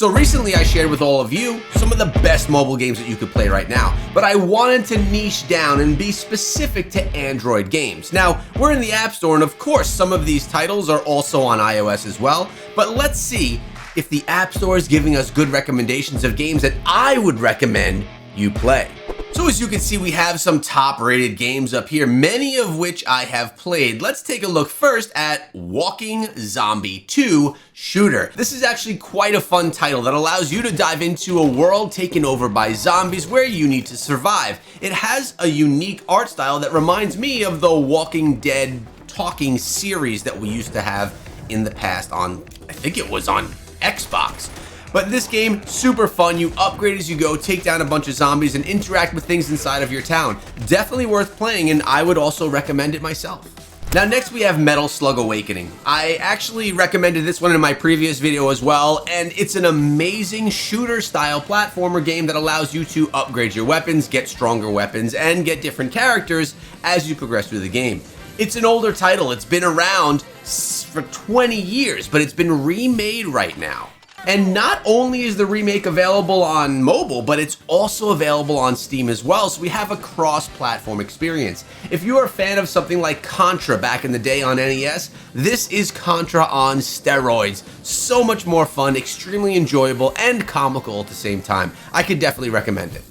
So recently I shared with all of you some of the best mobile games that you could play right now, but I wanted to niche down and be specific to Android games. Now, we're in the App Store, and of course some of these titles are also on iOS as well, but let's see if the App Store is giving us good recommendations of games that I would recommend you play. So as you can see, we have some top rated games up here, many of which I have played. Let's take a look first at Walking Zombie 2 Shooter. This is actually quite a fun title that allows you to dive into a world taken over by zombies where you need to survive. It has a unique art style that reminds me of the Walking Dead talking series that we used to have in the past on, I think it was on Xbox. But this game, super fun. You upgrade as you go, take down a bunch of zombies, and interact with things inside of your town. Definitely worth playing, and I would also recommend it myself. Now next we have Metal Slug Awakening. I actually recommended this one in my previous video as well, and it's an amazing shooter-style platformer game that allows you to upgrade your weapons, get stronger weapons, and get different characters as you progress through the game. It's an older title. It's been around for 20 years, but it's been remade right now. And not only is the remake available on mobile, but it's also available on Steam as well, so we have a cross-platform experience. If you are a fan of something like Contra back in the day on NES, this is Contra on steroids. So much more fun, extremely enjoyable, and comical at the same time. I could definitely recommend it.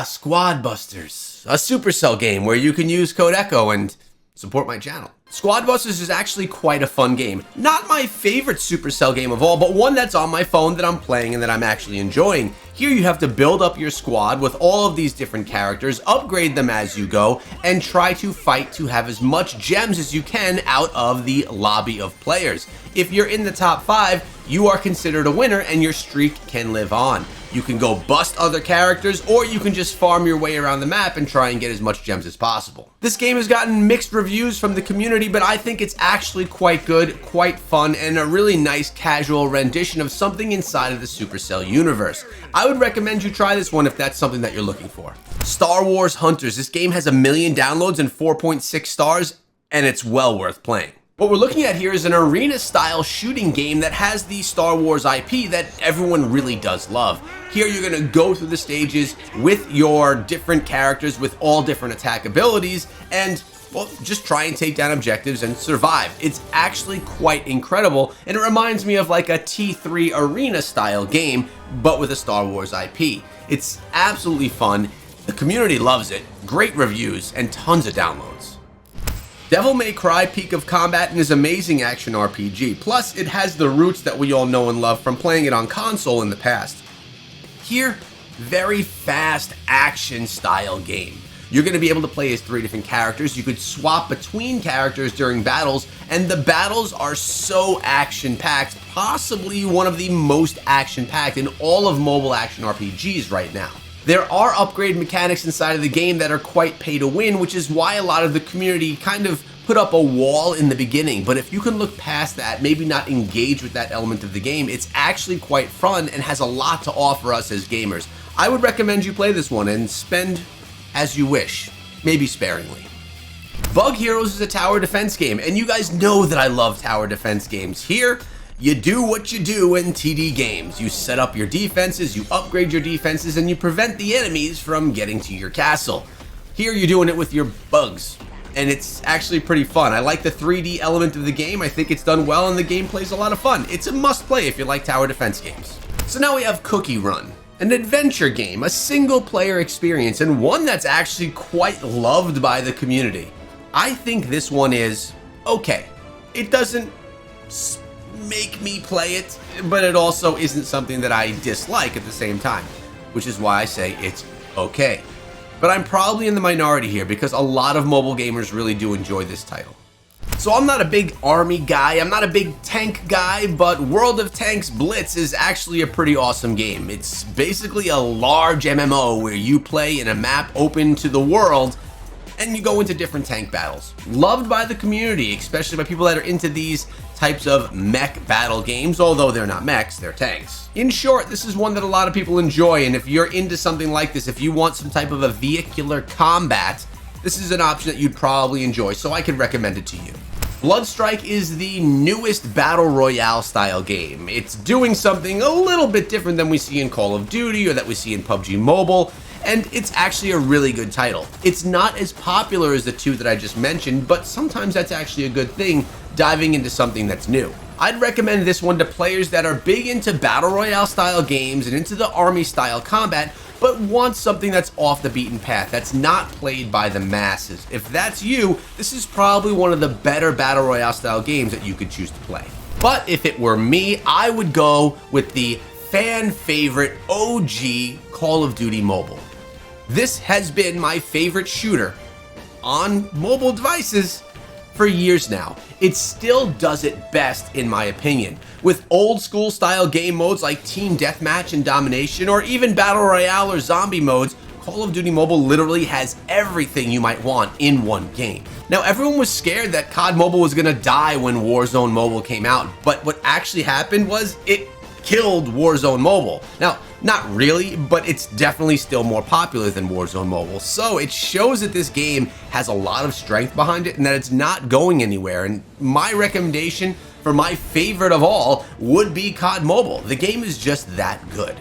Squad Busters, a Supercell game where you can use Code Echo and support my channel. Squad Busters is actually quite a fun game. Not my favorite Supercell game of all, but one that's on my phone that I'm playing and that I'm actually enjoying. Here you have to build up your squad with all of these different characters, upgrade them as you go, and try to fight to have as much gems as you can out of the lobby of players. If you're in the top 5, you are considered a winner and your streak can live on. You can go bust other characters, or you can just farm your way around the map and try and get as much gems as possible. This game has gotten mixed reviews from the community, but I think it's actually quite good, quite fun, and a really nice casual rendition of something inside of the Supercell universe. I would recommend you try this one if that's something that you're looking for. Star Wars Hunters. This game has 1 million downloads and 4.6 stars, and it's well worth playing. What we're looking at here is an arena-style shooting game that has the Star Wars IP that everyone really does love. Here you're going to go through the stages with your different characters with all different attack abilities and, well, just try and take down objectives and survive. It's actually quite incredible, and it reminds me of like a T3 arena-style game, but with a Star Wars IP. It's absolutely fun. The community loves it, great reviews, and tons of downloads. Devil May Cry Peak of Combat is an amazing action RPG, plus it has the roots that we all know and love from playing it on console in the past. Here, very fast action style game. You're going to be able to play as 3 different characters. You could swap between characters during battles, and the battles are so action-packed, possibly one of the most action-packed in all of mobile action RPGs right now. There are upgrade mechanics inside of the game that are quite pay to win, which is why a lot of the community kind of put up a wall in the beginning. But if you can look past that, maybe not engage with that element of the game, it's actually quite fun and has a lot to offer us as gamers. I would recommend you play this one and spend as you wish, maybe sparingly. Bug Heroes is a tower defense game, and you guys know that I love tower defense games. Here, you do what you do in TD games. You set up your defenses, you upgrade your defenses, and you prevent the enemies from getting to your castle. Here you're doing it with your bugs, and it's actually pretty fun. I like the 3D element of the game. I think it's done well, and the gameplay's a lot of fun. It's a must-play if you like tower defense games. So now we have Cookie Run, an adventure game, a single-player experience, and one that's actually quite loved by the community. I think this one is okay. It doesn't make me play it, but it also isn't something that I dislike at the same time, which is why I say it's okay. But I'm probably in the minority here because a lot of mobile gamers really do enjoy this title. So I'm not a big army guy, I'm not a big tank guy, but World of Tanks Blitz is actually a pretty awesome game. It's basically a large MMO where you play in a map open to the world and you go into different tank battles. Loved by the community, especially by people that are into these types of mech battle games, although they're not mechs, they're tanks. In short, this is one that a lot of people enjoy, and if you're into something like this, if you want some type of a vehicular combat, this is an option that you'd probably enjoy, so I could recommend it to you. Bloodstrike is the newest battle royale style game. It's doing something a little bit different than we see in Call of Duty or that we see in PUBG Mobile, and it's actually a really good title. It's not as popular as the two that I just mentioned, but sometimes that's actually a good thing, diving into something that's new. I'd recommend this one to players that are big into battle royale style games and into the army style combat, but want something that's off the beaten path, that's not played by the masses. If that's you, this is probably one of the better battle royale style games that you could choose to play. But if it were me, I would go with the fan favorite OG Call of Duty Mobile. This has been my favorite shooter on mobile devices for years now. It still does it best in my opinion. With old school style game modes like Team Deathmatch and Domination, or even Battle Royale or Zombie modes, Call of Duty Mobile literally has everything you might want in one game. Now, everyone was scared that COD Mobile was gonna die when Warzone Mobile came out, but what actually happened was it killed Warzone Mobile. Now, not really, but it's definitely still more popular than Warzone Mobile. So it shows that this game has a lot of strength behind it and that it's not going anywhere. And my recommendation for my favorite of all would be COD Mobile. The game is just that good.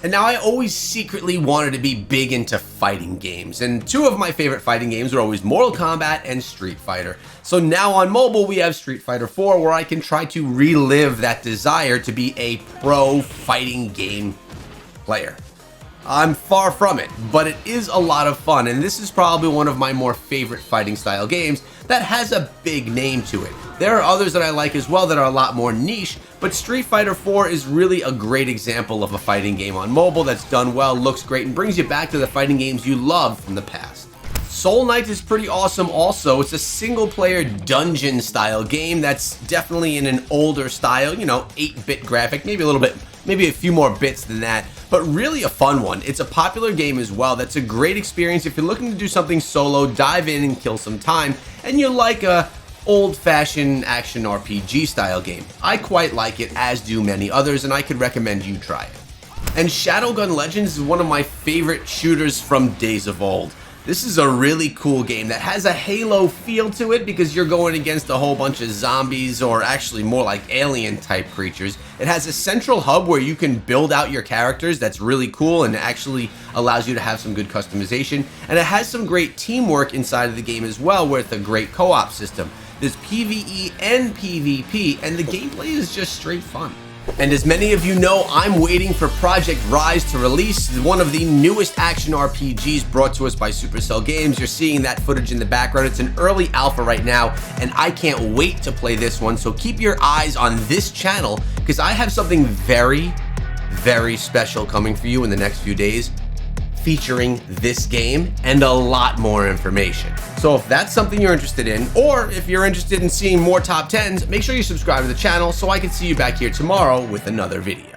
And now, I always secretly wanted to be big into fighting games, and two of my favorite fighting games are always Mortal Kombat and Street Fighter. So now on mobile we have Street Fighter 4, where I can try to relive that desire to be a pro fighting game player. I'm far from it, but it is a lot of fun, and this is probably one of my more favorite fighting style games that has a big name to it. There are others that I like as well that are a lot more niche, but Street Fighter 4 is really a great example of a fighting game on mobile that's done well, looks great, and brings you back to the fighting games you loved from the past. Soul Knight is pretty awesome also. It's a single-player dungeon style game that's definitely in an older style, 8-bit graphic, maybe a few more bits than that, but really a fun one. It's a popular game as well. That's a great experience if you're looking to do something solo, dive in and kill some time, and you like a old-fashioned action RPG style game. I quite like it, as do many others, and I could recommend you try it. And Shadowgun Legends is one of my favorite shooters from days of old. This is a really cool game that has a Halo feel to it because you're going against a whole bunch of zombies, or actually more like alien type creatures. It has a central hub where you can build out your characters that's really cool and actually allows you to have some good customization. And it has some great teamwork inside of the game as well, with a great co-op system. There's PvE and PvP, and the gameplay is just straight fun. And as many of you know, I'm waiting for Project Rise to release, one of the newest action RPGs brought to us by Supercell Games. You're seeing that footage in the background. It's an early alpha right now, and I can't wait to play this one. So keep your eyes on this channel, because I have something very, very special coming for you in the next few days, featuring this game and a lot more information. So if that's something you're interested in, or if you're interested in seeing more top 10s, make sure you subscribe to the channel so I can see you back here tomorrow with another video.